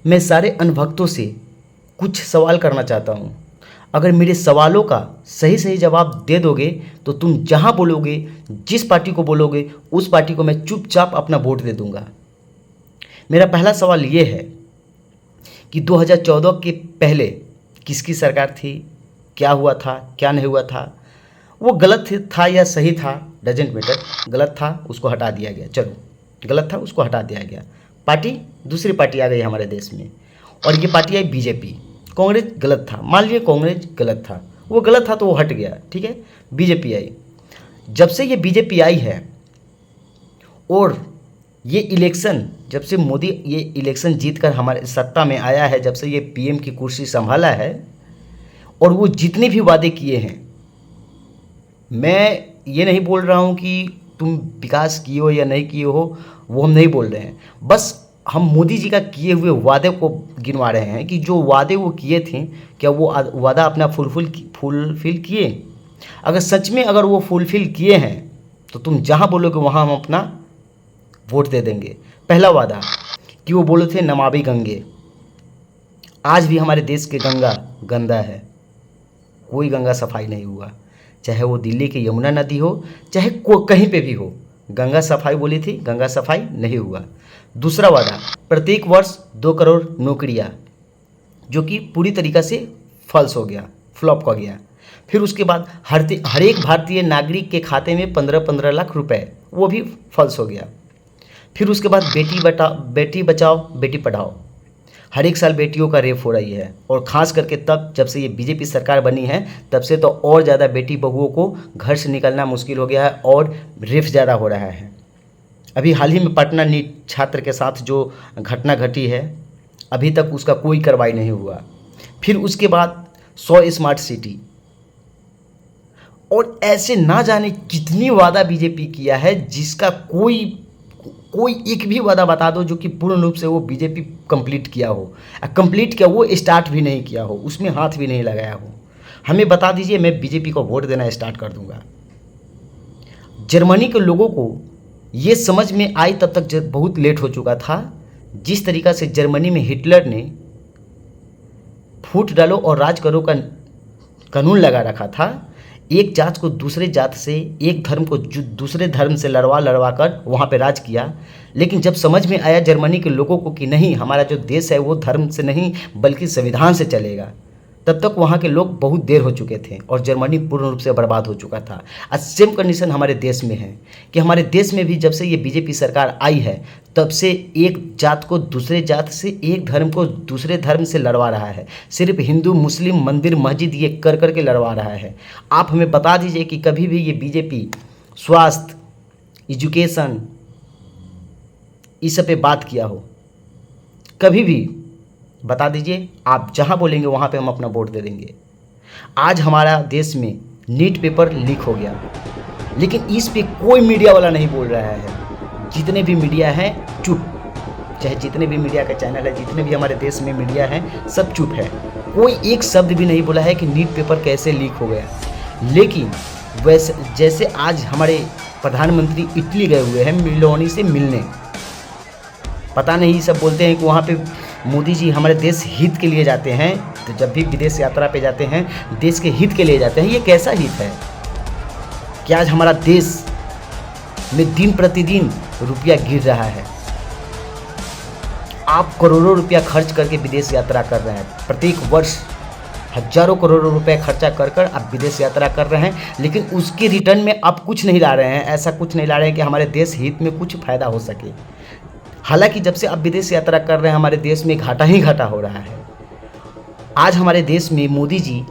मैं सारे अनभक्तों से कुछ सवाल करना चाहता हूँ। अगर मेरे सवालों का सही सही जवाब दे दोगे तो तुम जहाँ बोलोगे, जिस पार्टी को बोलोगे, उस पार्टी को मैं चुपचाप अपना वोट दे दूँगा। मेरा पहला सवाल ये है कि 2014 के पहले किसकी सरकार थी, क्या हुआ था, क्या नहीं हुआ था, वो गलत था या सही था, डजेंट मैटर। गलत था उसको हटा दिया गया, चलो गलत था उसको हटा दिया गया। पार्टी, दूसरी पार्टी आ गई हमारे देश में और ये पार्टी आई बीजेपी। कांग्रेस गलत था, मान लीजिए कांग्रेस गलत था, वो गलत था तो वो हट गया, ठीक है। बीजेपी आई। जब से ये बीजेपी आई है और ये इलेक्शन, जब से मोदी ये इलेक्शन जीतकर हमारे सत्ता में आया है, जब से ये पीएम की कुर्सी संभाला है और वो जितने भी वादे किए हैं, मैं ये नहीं बोल रहा हूँ कि तुम विकास किए हो या नहीं किए हो, वो हम नहीं बोल रहे हैं। बस हम मोदी जी का किए हुए वादे को गिनवा रहे हैं कि जो वादे वो किए थे, क्या वो वादा अपना फुलफिल किए। अगर सच में अगर वो फुलफिल किए हैं तो तुम जहाँ बोलोगे वहाँ हम अपना वोट दे देंगे। पहला वादा कि वो बोले थे नमामि गंगे। आज भी हमारे देश के गंगा गंदा है, कोई गंगा सफाई नहीं हुआ। चाहे वो दिल्ली की यमुना नदी हो, चाहे कहीं पे भी हो, गंगा सफाई बोली थी, गंगा सफाई नहीं हुआ। दूसरा वादा, प्रत्येक वर्ष 2 करोड़ नौकरियां, जो कि पूरी तरीक़ा से फॉल्स हो गया, फ्लॉप हो गया। फिर उसके बाद हर एक भारतीय नागरिक के खाते में 15-15 लाख रुपए, वो भी फॉल्स हो गया। फिर उसके बाद बेटी बचाओ बेटी पढ़ाओ, हर एक साल बेटियों का रेप हो रही है और ख़ास करके तब जब से ये बीजेपी सरकार बनी है तब से तो और ज़्यादा बेटी बहुओं को घर से निकलना मुश्किल हो गया है और रेप ज़्यादा हो रहा है। अभी हाल ही में पटना नीट छात्र के साथ जो घटना घटी है, अभी तक उसका कोई कार्रवाई नहीं हुआ। फिर उसके बाद 100 स्मार्ट सिटी और ऐसे ना जाने कितनी वादा बीजेपी किया है, जिसका कोई एक भी वादा बता दो जो कि पूर्ण रूप से वो बीजेपी कंप्लीट किया हो। कंप्लीट किया, वो स्टार्ट भी नहीं किया हो, उसमें हाथ भी नहीं लगाया हो। हमें बता दीजिए, मैं बीजेपी को वोट देना स्टार्ट कर दूंगा। जर्मनी के लोगों को ये समझ में आई तब तक बहुत लेट हो चुका था। जिस तरीक़ा से जर्मनी में हिटलर ने फूट डालो और राज करो का कानून लगा रखा था, एक जात को दूसरे जात से, एक धर्म को दूसरे धर्म से लड़वा कर वहाँ पे राज किया। लेकिन जब समझ में आया जर्मनी के लोगों को कि नहीं, हमारा जो देश है वो धर्म से नहीं बल्कि संविधान से चलेगा, तब तक वहाँ के लोग बहुत देर हो चुके थे और जर्मनी पूर्ण रूप से बर्बाद हो चुका था। आज सेम कंडीशन हमारे देश में है कि हमारे देश में भी जब से ये बीजेपी सरकार आई है तब से एक जात को दूसरे जात से, एक धर्म को दूसरे धर्म से लड़वा रहा है। सिर्फ हिंदू मुस्लिम मंदिर मस्जिद ये कर के लड़वा रहा है। आप हमें बता दीजिए कि कभी भी ये बीजेपी स्वास्थ्य, एजुकेशन, इस सब पे बात किया हो, कभी भी बता दीजिए। आप जहां बोलेंगे वहां पे हम अपना वोट दे देंगे। आज हमारा देश में नीट पेपर लीक हो गया, लेकिन इस पे कोई मीडिया वाला नहीं बोल रहा है। जितने भी मीडिया हैं चुप, चाहे जितने भी मीडिया का चैनल है, जितने भी हमारे देश में मीडिया है, सब चुप है। कोई एक शब्द भी नहीं बोला है कि नीट पेपर कैसे लीक हो गया। लेकिन वैसे जैसे आज हमारे प्रधानमंत्री इटली गए हुए हैं मेलोनी से मिलने, पता नहीं सब बोलते हैं कि वहाँ पे मोदी जी हमारे देश हित के लिए जाते हैं, तो जब भी विदेश यात्रा पे जाते हैं देश के हित के लिए जाते हैं। ये कैसा हित है कि आज हमारा देश में दिन प्रतिदिन रुपया गिर रहा है। आप करोड़ों रुपया खर्च करके विदेश यात्रा कर रहे हैं, प्रत्येक वर्ष हजारों करोड़ों रुपए खर्चा कर आप विदेश यात्रा कर रहे हैं, लेकिन उसके रिटर्न में आप कुछ नहीं ला रहे हैं। ऐसा कुछ नहीं ला रहे हैं कि हमारे देश हित में कुछ फ़ायदा हो सके। हालांकि जब से आप विदेश यात्रा कर रहे हैं हमारे देश में घाटा ही घाटा हो रहा है। आज हमारे देश में मोदी जी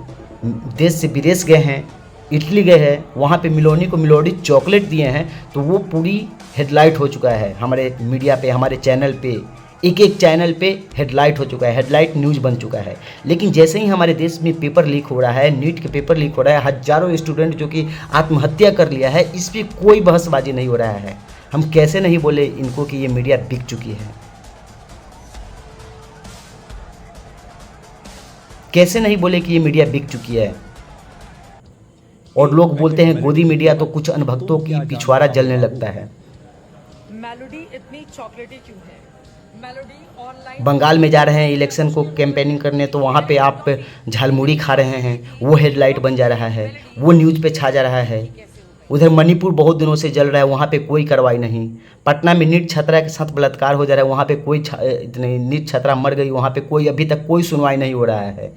देश से विदेश गए हैं, इटली गए हैं, वहाँ पे मिलोनी को मिलोडी चॉकलेट दिए हैं, तो वो पूरी हेडलाइट हो चुका है हमारे मीडिया पे, हमारे चैनल पे, एक चैनल पे हेडलाइट हो चुका है, हेडलाइट न्यूज़ बन चुका है। लेकिन जैसे ही हमारे देश में पेपर लीक हो रहा है, नीट के पेपर लीक हो रहा है, हजारों स्टूडेंट जो कि आत्महत्या कर लिया है, इस पर कोई बहसबाजी नहीं हो रहा है। हम कैसे नहीं बोले इनको कि ये मीडिया बिक चुकी है, कैसे नहीं बोले कि ये मीडिया बिक चुकी है। और लोग बोलते हैं गोदी मीडिया, तो कुछ अनभक्तों की पिछवाड़ा जलने लगता है। मेलोडी इतनी चॉकलेटी क्यों है? बंगाल में जा रहे हैं इलेक्शन को कैंपेनिंग करने, तो वहाँ पे आप झालमुड़ी खा रहे हैं, वो हेडलाइट बन जा रहा है, वो न्यूज़ पे छा जा रहा है। उधर मणिपुर बहुत दिनों से जल रहा है, वहाँ पे कोई कार्रवाई नहीं। पटना में नीट छात्रा के साथ बलात्कार हो जा रहा है, वहाँ पे कोई इतनी नीट छात्रा मर गई, वहाँ पे कोई अभी तक कोई सुनवाई नहीं हो रहा है।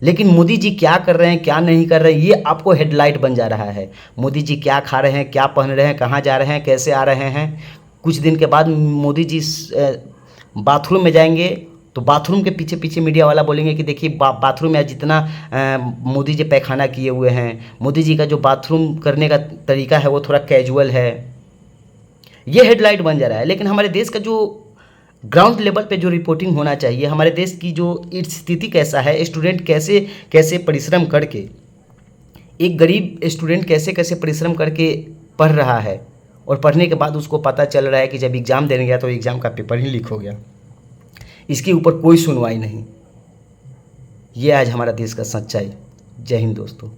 लेकिन मोदी जी क्या कर रहे हैं क्या नहीं कर रहे हैं ये आपको हेडलाइट बन जा रहा है। मोदी जी क्या खा रहे हैं, क्या पहन रहे हैं, कहाँ जा रहे हैं, कैसे आ रहे हैं। कुछ दिन के बाद मोदी जी बाथरूम में जाएंगे तो बाथरूम के पीछे पीछे मीडिया वाला बोलेंगे कि देखिए बाथरूम में आज जितना मोदी जी पैखाना किए हुए हैं, मोदी जी का जो बाथरूम करने का तरीका है वो थोड़ा कैजुअल है। ये हेडलाइट बन जा रहा है। लेकिन हमारे देश का जो ग्राउंड लेवल पे जो रिपोर्टिंग होना चाहिए, हमारे देश की जो स्थिति कैसा है, स्टूडेंट कैसे कैसे परिश्रम करके, एक गरीब स्टूडेंट कैसे कैसे परिश्रम करके पढ़ रहा है, और पढ़ने के बाद उसको पता चल रहा है कि जब एग्ज़ाम देने गया तो एग्ज़ाम का पेपर ही लीक हो गया, इसके ऊपर कोई सुनवाई नहीं। ये आज हमारा देश का सच्चाई। जय हिंद दोस्तों।